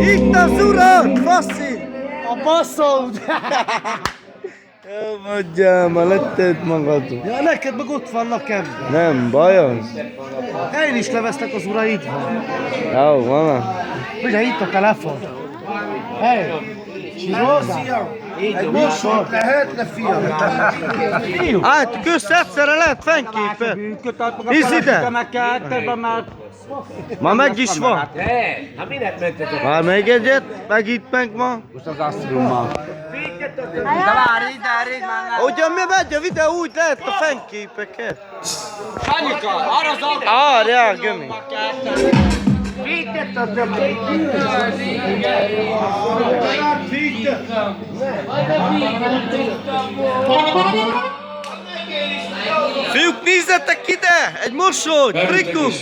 Itt az urak, faszi! A baszód! Jó, mondjál, már letted magad. Ja, neked meg ott vannak ebben. Nem, baj az. Én is levesztek az ura, itt van. Jó, van. Ugye itt a telefon. Hey! Szia! Egy mosor lehetne, fiam? Hát, kösz egyszerre lehet fenyképet. Hisz ide. Ma meg is van. Hát minek mentetek? Már még egyet, meg itt meg ma. Most az Astrummal. Ugyan mi megy a videó, úgy lehet a fenyképeket. Anyuka, arra az autó! Árjál, gömi. Fiúk, nézzetek ide! Egy mosót, frikum!